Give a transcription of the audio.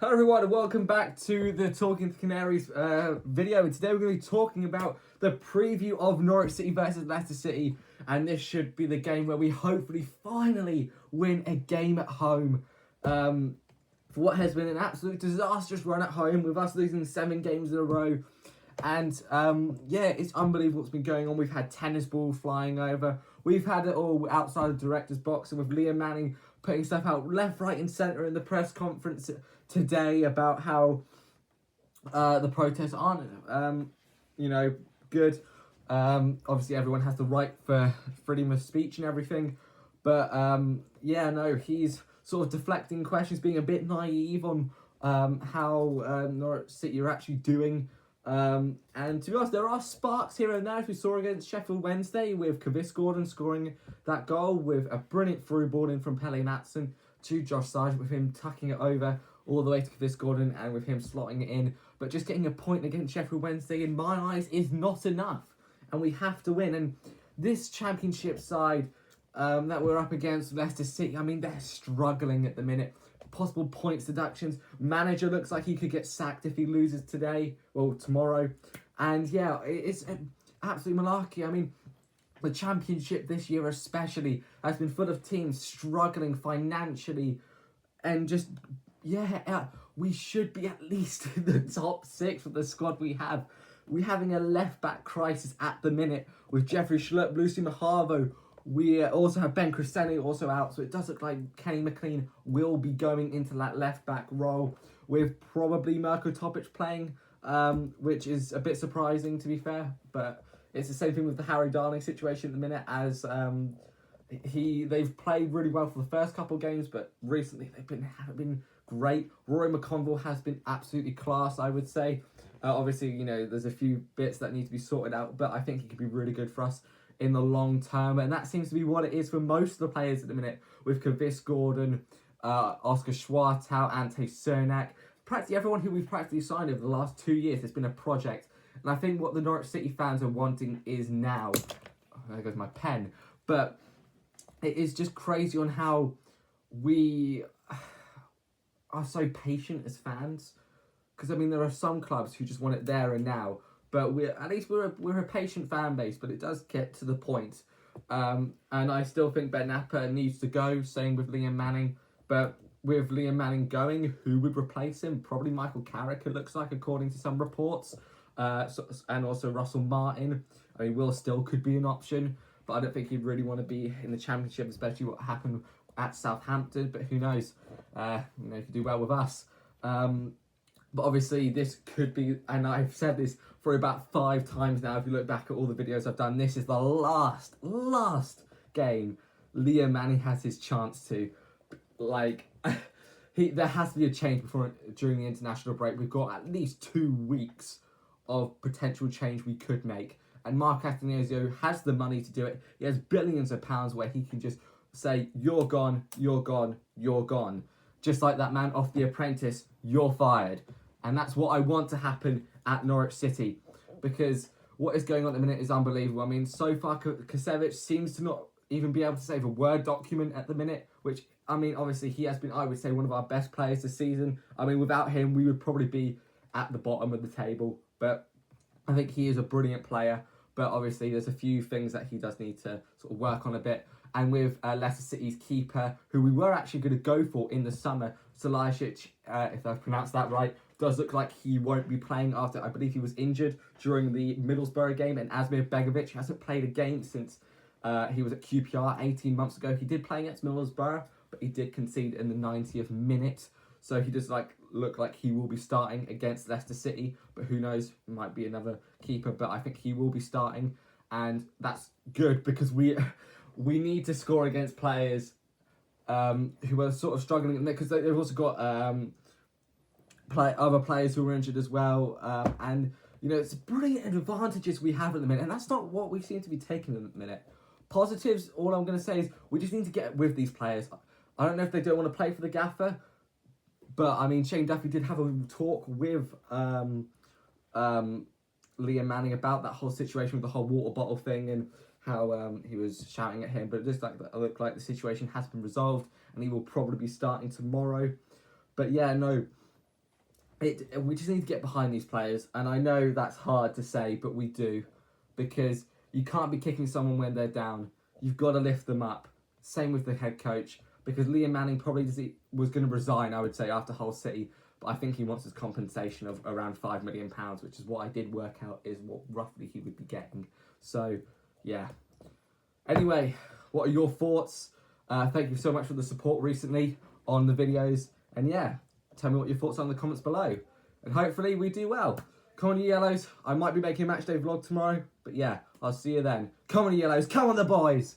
Hello everyone and welcome back to the Talking to Canaries video, and today we're going to be talking about the preview of Norwich City versus Leicester City, and this should be the game where we hopefully finally win a game at home for what has been an absolute disastrous run at home with us losing 7 games in a row. And yeah, it's unbelievable what's been going on. We've had tennis balls flying over. We've had it all outside the director's box, and with Liam Manning putting stuff out left, right and centre in the press conference today about how the protests aren't, good. Obviously, everyone has the right for freedom of speech and everything. But, he's sort of deflecting questions, being a bit naive on how Norwich City are actually doing. And to be honest, there are sparks here and there, as we saw against Sheffield Wednesday, with Kavis Gordon scoring that goal with a brilliant through ball in from Pele Natson to Josh Sargent, with him tucking it over all the way to Kavis Gordon and with him slotting it in. But just getting a point against Sheffield Wednesday, in my eyes, is not enough. And we have to win. And this championship side that we're up against, Leicester City, I mean, they're struggling at the minute. Possible points deductions. Manager looks like he could get sacked if he loses today, well, tomorrow. And yeah, it's absolute malarkey. I mean, the championship this year especially has been full of teams struggling financially, and just, we should be at least in the top 6 with the squad we have. We're having a left-back crisis at the minute with Jeffrey Schlupp, Lucy Mahavo. We also have Ben Crescenzi also out, so it does look like Kenny McLean will be going into that left-back role, with probably Mirko Topic playing, which is a bit surprising, to be fair. But it's the same thing with the Harry Darling situation at the minute, as they've played really well for the first couple of games, but recently haven't been great. Rory McConville has been absolutely class, I would say. Obviously, there's a few bits that need to be sorted out, but I think he could be really good for us in the long term, and that seems to be what it is for most of the players at the minute, with Kavis Gordon, Oscar Schwartau, Ante Cernak. Practically everyone who we've practically signed over the last 2 years has been a project, and I think what the Norwich City fans are wanting is now. Oh, there goes my pen. But it is just crazy on how we are so patient as fans, because I mean, there are some clubs who just want it there and now. But we're a patient fan base, but it does get to the point. And I still think Ben Napper needs to go, same with Liam Manning. But with Liam Manning going, who would replace him? Probably Michael Carrick, it looks like, according to some reports. And also Russell Martin. I mean, Will Still could be an option, but I don't think he'd really want to be in the Championship, especially what happened at Southampton. But who knows? He could do well with us. But obviously, this could be, and I've said this for about 5 times now, if you look back at all the videos I've done, this is the last game Liam Manning has his chance to. There has to be a change during the international break. We've got at least 2 weeks of potential change we could make. And Mark Attanasio has the money to do it. He has billions of pounds where he can just say, you're gone, you're gone, you're gone. Just like that man off The Apprentice, you're fired. And that's what I want to happen at Norwich City, because what is going on at the minute is unbelievable. I mean, so far, Kasevich seems to not even be able to save a Word document at the minute, which, I mean, obviously he has been, I would say, one of our best players this season. I mean, without him, we would probably be at the bottom of the table, but I think he is a brilliant player. But obviously, there's a few things that he does need to sort of work on a bit. And with Leicester City's keeper, who we were actually going to go for in the summer, Salajicic, if I've pronounced that right, does look like he won't be playing after, I believe he was injured during the Middlesbrough game, and Asmir Begovic hasn't played a game since he was at QPR 18 months ago. He did play against Middlesbrough, but he did concede in the 90th minute. So he does look like he will be starting against Leicester City, but who knows, might be another keeper, but I think he will be starting, and that's good because we need to score against players who are sort of struggling, because they've also got other players who are injured as well, and it's brilliant advantages we have at the minute, and that's not what we seem to be taking at the minute. Positives, all I'm going to say is we just need to get with these players. I don't know if they don't want to play for the gaffer, but I mean, Shane Duffy did have a talk with Liam Manning about that whole situation with the whole water bottle thing and how he was shouting at him, but it just looked like the situation has been resolved and he will probably be starting tomorrow. But yeah, no, we just need to get behind these players, and I know that's hard to say, but we do, because you can't be kicking someone when they're down. You've got to lift them up. Same with the head coach, because Liam Manning probably was going to resign, I would say, after Hull City, but I think he wants his compensation of around £5 million, which is what I did work out is what roughly he would be getting. So, yeah. Anyway, what are your thoughts? Thank you so much for the support recently on the videos, and yeah, tell me what your thoughts are in the comments below. And hopefully we do well. Come on, you Yellows. I might be making a matchday vlog tomorrow. But yeah, I'll see you then. Come on, you Yellows. Come on, the boys.